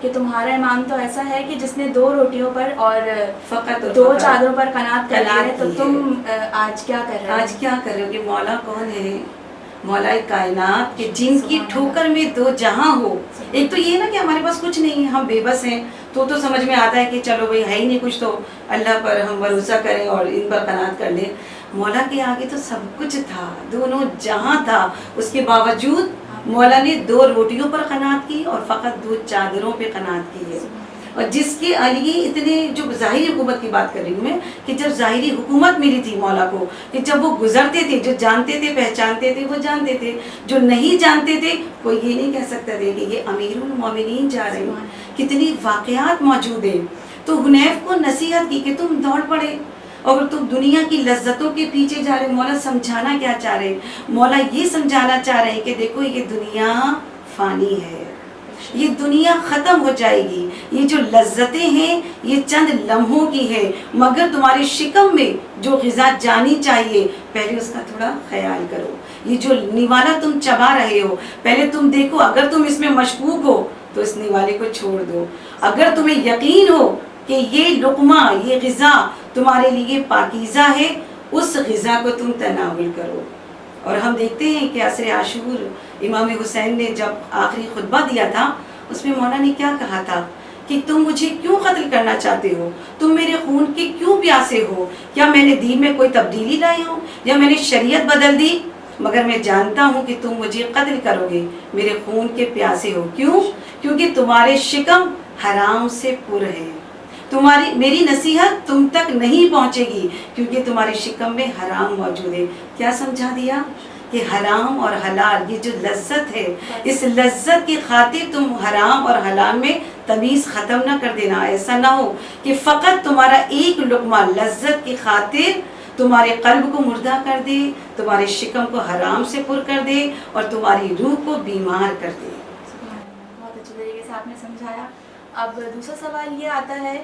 کہ تمہارا امام تو ایسا ہے کہ جس نے 2 روٹیوں پر اور فقط 2 چادروں پر قناعت کر لی ہے، تو کی تم آج کیا کر رہے ہو؟ آج کیا کر رہے ہو کہ مولا کون ہے؟ مولا کائنات کہ جن کی ٹھوکر میں 2 جہاں ہو. ایک تو یہ نا کہ ہمارے پاس کچھ نہیں ہے، ہم بے بس ہیں، تو سمجھ میں آتا ہے کہ چلو بھائی ہے ہی نہیں کچھ، تو اللہ پر ہم بھروسہ کریں اور ان پر قناعت کر لیں. مولا کے آگے تو سب کچھ تھا، دونوں جہاں تھا، اس کے باوجود مولا نے 2 روٹیوں پر قناعت کی اور فقط 2 چادروں پہ قناعت کی ہے. اور جس کے لیے اتنے، جو ظاہری حکومت کی بات کر رہی ہوں میں، کہ جب ظاہری حکومت ملی تھی مولا کو، کہ جب وہ گزرتے تھے، جو جانتے تھے پہچانتے تھے وہ جانتے تھے، جو نہیں جانتے تھے کوئی یہ نہیں کہہ سکتا تھے کہ یہ امیر المومنین جا رہے ہیں. کتنی واقعات موجود ہیں. تو حنیف کو نصیحت کی کہ تم دوڑ پڑے، اور تم دنیا کی لذتوں کے پیچھے جا رہے. مولا سمجھانا کیا چاہ رہے؟ مولا یہ سمجھانا چاہ رہے ہیں کہ دیکھو یہ دنیا فانی ہے، یہ دنیا ختم ہو جائے گی. یہ جو لذتیں ہیں یہ چند لمحوں کی ہے، مگر تمہارے شکم میں جو غذا جانی چاہیے پہلے اس کا تھوڑا خیال کرو. یہ جو نوالا تم چبا رہے ہو پہلے تم دیکھو، اگر تم اس میں مشکوک ہو تو اس نوالے کو چھوڑ دو. اگر تمہیں یقین ہو کہ یہ لقمہ، یہ غذا تمہارے لیے پاکیزہ ہے، اس غذا کو تم تناول کرو. اور ہم دیکھتے ہیں کہ عصر عاشور امام حسین نے جب آخری خطبہ دیا تھا، اس میں مولا نے کیا کہا تھا کہ تم مجھے کیوں قتل کرنا چاہتے ہو؟ تم میرے خون کے کیوں پیاسے ہو؟ کیا میں نے دین میں کوئی تبدیلی لائی ہوں یا میں نے شریعت بدل دی؟ مگر میں جانتا ہوں کہ تم مجھے قتل کرو گے، میرے خون کے پیاسے ہو. کیوں؟ کیونکہ تمہارے شکم حرام سے پر ہے. تمہاری میری نصیحت تم تک نہیں پہنچے گی کیونکہ تمہارے شکم میں حرام موجود ہے. کیا سمجھا دیا؟ کہ حرام اور حلال، یہ جو لذت ہے، اس لذت کی خاطر تم حرام اور حلال میں تمیز ختم نہ کر دینا. ایسا نہ ہو کہ فقط تمہارا ایک لقمہ لذت کی خاطر تمہارے قلب کو مردہ کر دے، تمہارے شکم کو حرام سے پر کر دے اور تمہاری روح کو بیمار کر دے. بہت اچھے طریقے سے آپ نے سمجھایا. اب دوسرا سوال یہ آتا ہے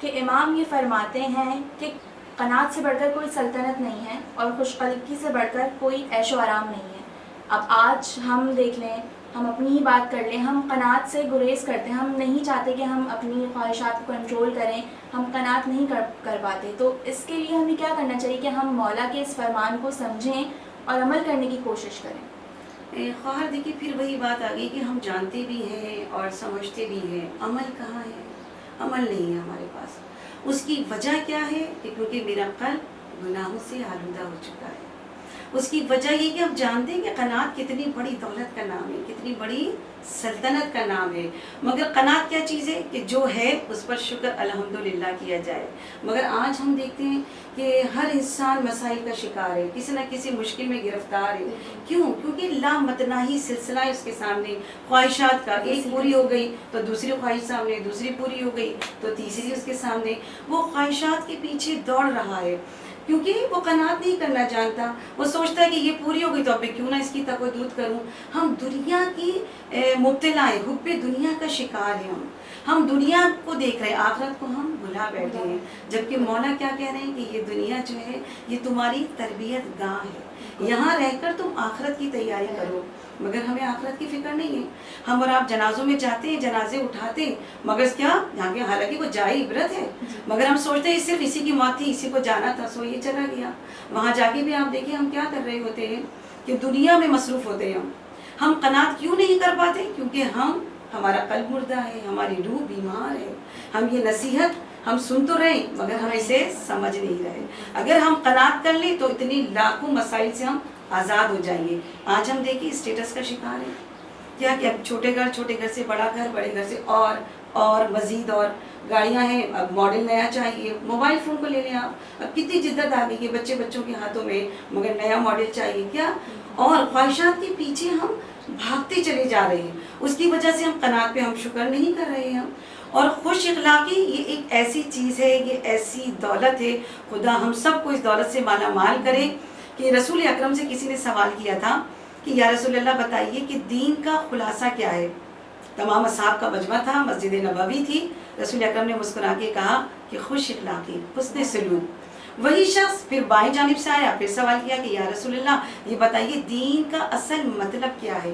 کہ امام یہ فرماتے ہیں کہ قناعت سے بڑھ کر کوئی سلطنت نہیں ہے اور خوش قلبی سے بڑھ کر کوئی عیش و آرام نہیں ہے. اب آج ہم دیکھ لیں، ہم اپنی ہی بات کر لیں، ہم قناعت سے گریز کرتے ہیں، ہم نہیں چاہتے کہ ہم اپنی خواہشات کو کنٹرول کریں، ہم قناعت نہیں کر پاتے. تو اس کے لیے ہمیں کیا کرنا چاہیے کہ ہم مولا کے اس فرمان کو سمجھیں اور عمل کرنے کی کوشش کریں؟ خواہر دیکھیے پھر وہی بات آ گئی کہ ہم جانتے بھی ہیں اور سمجھتے بھی ہیں، عمل کہاں ہے؟ عمل نہیں ہے ہمارے پاس. اس کی وجہ کیا ہے؟ کہ کیونکہ میرا قلب گناہوں سے آلودہ ہو چکا ہے. اس کی وجہ یہ کہ ہم جانتے ہیں کہ قناعت کتنی بڑی دولت کا نام ہے، کتنی بڑی سلطنت کا نام ہے. مگر قناعت کیا چیز ہے؟ کہ جو ہے اس پر شکر الحمدللہ کیا جائے. مگر آج ہم دیکھتے ہیں کہ ہر انسان مسائل کا شکار ہے، کسی نہ کسی مشکل میں گرفتار ہے. کیوں؟ کیونکہ لامتناہی سلسلہ ہے اس کے سامنے خواہشات کا. ایک پوری ہو گئی تو دوسری خواہش سامنے، دوسری پوری ہو گئی تو تیسری اس کے سامنے. وہ خواہشات کے پیچھے دوڑ رہا ہے کیونکہ وہ قناعت نہیں کرنا جانتا. وہ سوچتا ہے کہ یہ پوری ہو گئی تو اب میں کیوں نہ اس کی تقدس کروں. ہم دنیا کی مبتلا ہیں، حب دنیا کا شکار ہیں. ہم دنیا کو دیکھ رہے ہیں، آخرت کو ہم بھلا بیٹھے ہیں. جبکہ مولا کیا کہہ رہے ہیں کہ یہ دنیا جو ہے یہ تمہاری تربیت گاہ ہے، یہاں رہ کر تم آخرت کی تیاری کرو. مگر ہمیں آخرت کی فکر نہیں ہے. ہم اور آپ جنازوں میں جاتے ہیں، جنازے اٹھاتے ہیں، مگر کیا یہاں کے حالانکہ وہ جائے عبرت ہے، مگر ہم سوچتے ہیں صرف اسی کی موت تھی، اسی کو جانا تھا سو یہ چلا گیا. وہاں جا کے بھی آپ دیکھیں ہم کیا کر رہے ہوتے ہیں کہ دنیا میں مصروف ہوتے ہیں. ہم قناعت کیوں نہیں کر پاتے؟ کیونکہ ہمارا قلب مردہ ہے، ہماری روح بیمار ہے. ہم یہ نصیحت ہم سن تو رہے مگر ہم اسے سمجھ نہیں رہے. اگر ہم قناعت کر لیں تو اتنی لاکھوں مسائل سے ہم آزاد ہو جائیں گے. آج ہم دیکھیں اسٹیٹس کا شکار ہے. کیا کہ اب چھوٹے گھر سے بڑا گھر، بڑے گھر سے اور مزید اور گاڑیاں ہیں، اب ماڈل نیا چاہیے. موبائل فون کو لے لیں آپ، اب کتنی جدت آ گئی ہے بچوں کے ہاتھوں میں، مگر نیا ماڈل چاہیے. کیا؟ اور خواہشات کے پیچھے ہم بھاگتے چلے جا رہے ہیں. اس کی وجہ سے ہم قناعت پہ ہم شکر نہیں کر رہے ہیں. اور خوش اخلاقی یہ ایک ایسی چیز ہے، یہ ایسی دولت ہے، خدا ہم سب کو اس دولت سے مالا مال کرے. کہ رسول اکرم سے کسی نے سوال کیا تھا کہ یا رسول اللہ بتائیے کہ دین کا خلاصہ کیا ہے. تمام اصحاب کا مجمع تھا، مسجد نبوی تھی. رسول اکرم نے مسکرا کے کہا کہ خوش اخلاقی، حسن سلوک. وہی شخص پھر بائیں جانب سے آیا، پھر سوال کیا کہ یا رسول اللہ یہ بتائیے دین کا اصل مطلب کیا ہے.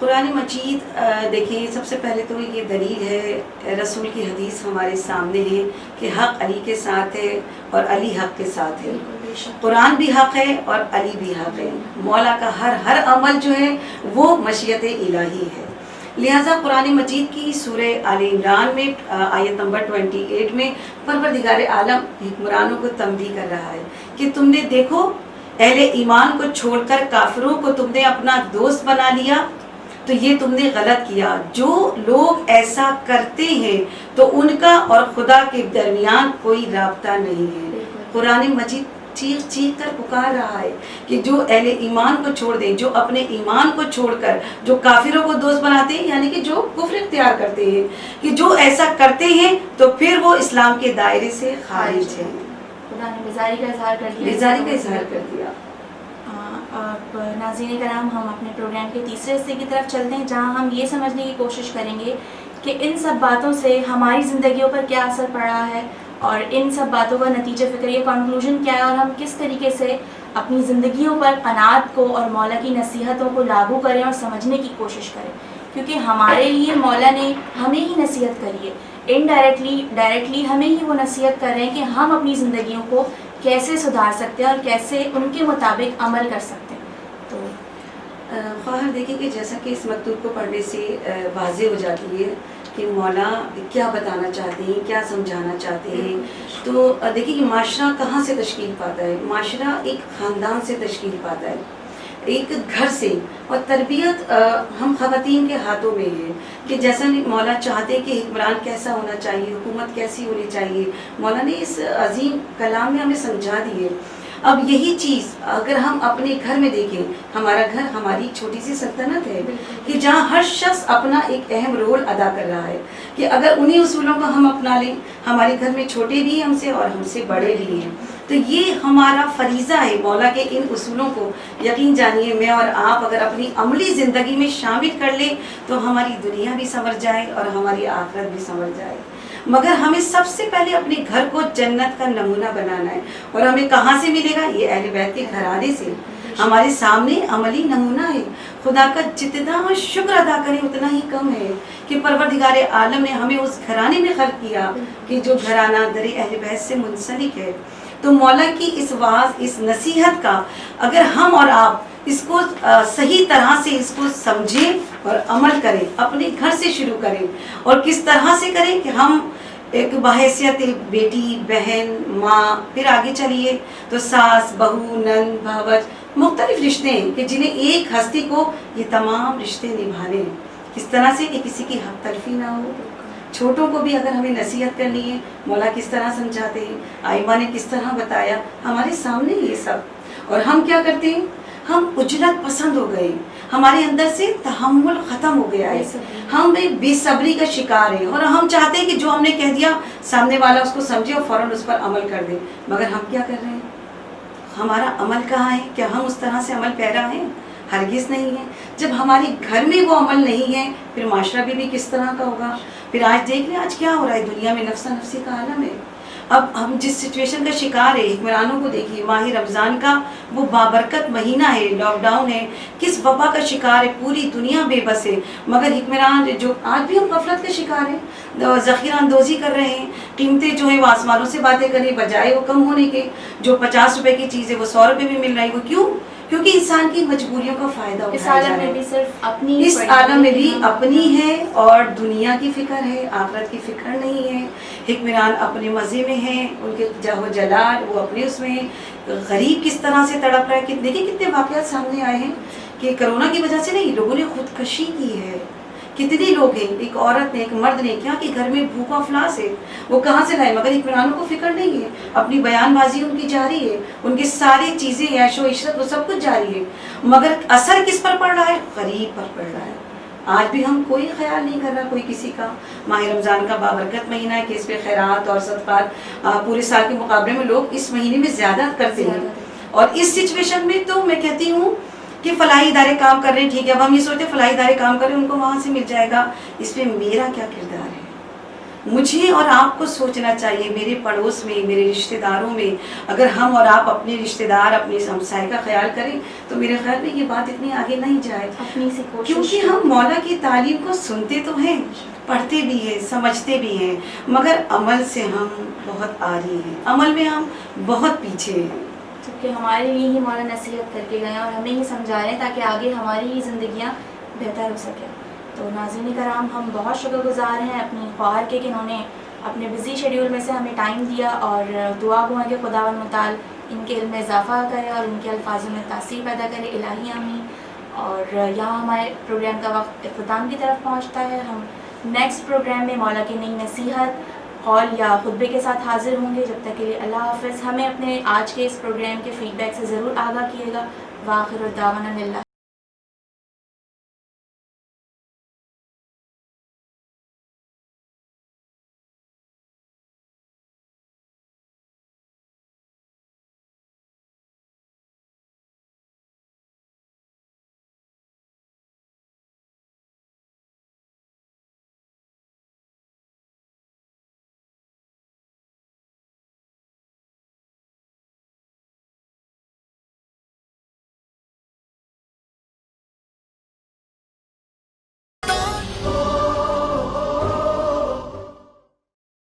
قرآن مجید دیکھیں، سب سے پہلے تو یہ دلیل ہے، رسول کی حدیث ہمارے سامنے ہے کہ حق علی کے ساتھ ہے اور علی حق کے ساتھ ہے. قرآن بھی حق ہے اور علی بھی حق ہے. مولا کا ہر عمل جو ہے وہ مشیت الہی ہے. لہٰذا قرآن مجید کی سورہ آل عمران میں آیت نمبر 28 میں پروردگار عالم حکمرانوں کو تنبیہ کر رہا ہے کہ تم نے دیکھو اہل ایمان کو چھوڑ کر کافروں کو تم نے اپنا دوست بنا لیا، تو یہ تم نے غلط کیا. جو لوگ ایسا کرتے ہیں تو ان کا اور خدا کے درمیان کوئی رابطہ نہیں ہے. قرآن مجید چیخ چیخ کر پکار رہا ہے کہ جو اہل ایمان کو چھوڑ دیں، جو اپنے ایمان کو چھوڑ کر جو کافروں کو دوست بناتے ہیں، یعنی کہ جو کفر اختیار کرتے ہیں، کہ جو ایسا کرتے ہیں تو پھر وہ اسلام کے دائرے سے خارج ہیں. خدا نے بیزاری کا اظہار کر دیا. بیزاری کا اظہار کر دیا. اب ناظرین کرام، ہم اپنے پروگرام کے تیسرے حصے کی طرف چلتے ہیں، جہاں ہم یہ سمجھنے کی کوشش کریں گے کہ ان سب باتوں سے ہماری زندگیوں پر کیا اثر پڑ رہا ہے، اور ان سب باتوں کا نتیجہ فکریہ کنکلوژن کیا ہے، اور ہم کس طریقے سے اپنی زندگیوں پر قناعت کو اور مولا کی نصیحتوں کو لاگو کریں اور سمجھنے کی کوشش کریں. کیونکہ ہمارے لیے مولا نے ہمیں ہی نصیحت کری ہے، ڈائریکٹلی ہمیں ہی وہ نصیحت کر رہے ہیں کہ ہم اپنی زندگیوں کو کیسے سدھار سکتے ہیں اور کیسے ان کے مطابق عمل کر سکتے ہیں. تو خواہر دیکھیں کہ جیسا کہ اس مکتوب کو پڑھنے سے واضح ہو جاتی ہے کہ مولا کیا بتانا چاہتے ہیں، کیا سمجھانا چاہتے ہیں. تو دیکھیں کہ معاشرہ کہاں سے تشکیل پاتا ہے؟ معاشرہ ایک خاندان سے تشکیل پاتا ہے، ایک گھر سے. اور تربیت ہم خواتین کے ہاتھوں میں ہے کہ جیسا مولا چاہتے کہ حکمران کیسا ہونا چاہیے، حکومت کیسی ہونی چاہیے. مولا نے اس عظیم کلام میں ہمیں سمجھا دی ہے. اب یہی چیز اگر ہم اپنے گھر میں دیکھیں، ہمارا گھر ہماری چھوٹی سی سلطنت ہے کہ جہاں ہر شخص اپنا ایک اہم رول ادا کر رہا ہے، کہ اگر انہی اصولوں کو ہم اپنا لیں، ہمارے گھر میں چھوٹے بھی ہیں ہم سے اور ہم سے بڑے بھی ہیں، تو یہ ہمارا فریضہ ہے مولا کے ان اصولوں کو یقین جانیے میں اور آپ اگر اپنی عملی زندگی میں شامل کر لیں تو ہماری دنیا بھی سنور جائے اور ہماری آخرت بھی سنور جائے. مگر ہمیں سب سے پہلے اپنے گھر کو جنت کا نمونہ بنانا ہے. اور ہمیں کہاں سے ملے گا؟ یہ اہل بیت کے گھرانے سے. ہمارے سامنے عملی نمونہ ہے. خدا کا جتنا شکر ادا کریں اتنا ہی کم ہے کہ پروردگار عالم نے ہمیں اس گھرانے میں خلق کیا کہ جو گھرانہ در اہل بیت سے منسلک ہے. تو مولا کی اس واعظ، اس نصیحت کا اگر ہم اور آپ اس کو صحیح طرح سے اس کو سمجھیں اور عمل کریں، اپنے گھر سے شروع کریں. اور کس طرح سے کریں کہ ہم ایک بحیثیت بیٹی، بہن، ماں، پھر آگے چلیے تو ساس، بہو، نند، بھاوج، مختلف رشتے ہیں کہ جنہیں ایک ہستی کو یہ تمام رشتے نبھانے ہیں. کس طرح سے کہ کسی کی حق تلفی نہ ہو. چھوٹوں کو بھی اگر ہمیں نصیحت کرنی ہے، مولا کس طرح سمجھاتے ہیں، آئمہ نے کس طرح بتایا، ہمارے سامنے یہ سب. اور ہم کیا کرتے ہیں؟ ہم عجلت پسند ہو گئے، ہمارے اندر سے تحمل ختم ہو گیا ہے، ہم ایک بے صبری کا شکار ہیں اور ہم چاہتے ہیں کہ جو ہم نے کہہ دیا سامنے والا اس کو سمجھے اور فوراً اس پر عمل کر دے. مگر ہم کیا کر رہے ہیں؟ ہمارا عمل کہاں ہے؟ کیا ہم اس طرح سے عمل پیرا ہیں؟ ہرگز نہیں ہے. جب ہمارے گھر میں وہ عمل نہیں ہے پھر معاشرہ بھی کس طرح کا ہوگا؟ پھر آج دیکھ لیں آج کیا ہو رہا ہے دنیا میں، نفسا نفسی کا عالم ہے. اب ہم جس سچویشن کا شکار ہے، حکمرانوں کو دیکھیے، ماہ رمضان کا وہ بابرکت مہینہ ہے، لاک ڈاؤن ہے، کس وبا کا شکار ہے، پوری دنیا بے بس ہے. مگر حکمران جو آج بھی ہم غفلت کا شکار ہیں، ذخیرہ اندوزی کر رہے ہیں. قیمتیں جو ہیں وہ آسمانوں سے باتیں کریں بجائے وہ کم ہونے کے. جو 50 روپے کی چیز ہے وہ 100 روپے میں مل رہی. وہ کیوں؟ کیونکہ انسان کی مجبوریوں کا فائدہ اٹھایا جا رہا ہے. اس عالم میں بھی اپنی ہے اور دنیا کی فکر ہے، آخرت کی فکر نہیں ہے. حکمران اپنے مزے میں ہیں، ان کے جاہ و جلال وہ اپنے اس میں ہیں. غریب کس طرح سے تڑپ رہا ہے. دیکھیں کتنے واقعات سامنے آئے ہیں کہ کرونا کی وجہ سے نہیں، لوگوں نے خودکشی کی ہے. کتنے لوگ ہیں، ایک عورت نے، ایک مرد نے، کیا کہ گھر میں بھوکا افلاس ہے، وہ کہاں سے لائے؟ مگر حکمرانوں کو فکر نہیں ہے. اپنی بیان بازی ان کی جاری ہے، ان کی ساری چیزیں عیش و عشرت وہ سب کچھ جاری ہے. مگر اثر کس پر پڑ رہا ہے؟ غریب پر پڑ رہا ہے. آج بھی ہم کوئی خیال نہیں کر رہا کوئی کسی کا. ماہ رمضان کا بابرکت مہینہ ہے کہ اس پہ خیرات اور صدقات پورے سال کے مقابلے میں لوگ اس مہینے میں زیادہ کرتے ہیں. اور اس سچویشن میں تو میں کہتی ہوں کہ فلاحی ادارے کام کر رہے ہیں، ٹھیک ہے. اب ہم یہ سوچتے ہیں فلاحی ادارے کام کر رہے ہیں ان کو وہاں سے مل جائے گا. اس پہ میرا کیا کردار ہے؟ مجھے اور آپ کو سوچنا چاہیے، میرے پڑوس میں، میرے رشتہ داروں میں اگر ہم اور آپ اپنے رشتہ دار، اپنے ہمسائے کا خیال کریں تو میرے خیال میں یہ بات اتنی آگے نہیں جائے، اپنی سی کوشش، کیونکہ ہم مولا کی تعلیم کو سنتے تو ہیں، پڑھتے بھی ہیں، سمجھتے بھی ہیں، مگر عمل سے ہم بہت آری ہیں، عمل میں ہم بہت پیچھے ہیں، کیونکہ ہمارے لیے ہی مولا نصیحت کر کے گئے ہیں اور ہمیں ہی سمجھا رہے ہیں تاکہ آگے ہماری ہی زندگیاں بہتر ہو سکے. تو ناظرین کرام، ہم بہت شکر گزار ہیں اپنی خواہر کے کہ انہوں نے اپنے بزی شیڈیول میں سے ہمیں ٹائم دیا، اور دعا گو ہے کہ خداوند متعال ان کے علم میں اضافہ کرے اور ان کے الفاظوں میں تاثیر پیدا کرے، الہی آمین. اور یہاں ہمارے پروگرام کا وقت اختتام کی طرف پہنچتا ہے. ہم نیکسٹ پروگرام میں مولا کی نئی نصیحت، قول یا خطبے کے ساتھ حاضر ہوں گے. جب تک کے لیے اللہ حافظ. ہمیں اپنے آج کے اس پروگرام کے فیڈ بیک سے ضرور آگاہ کیے گا. وآخر دعوانا اللہ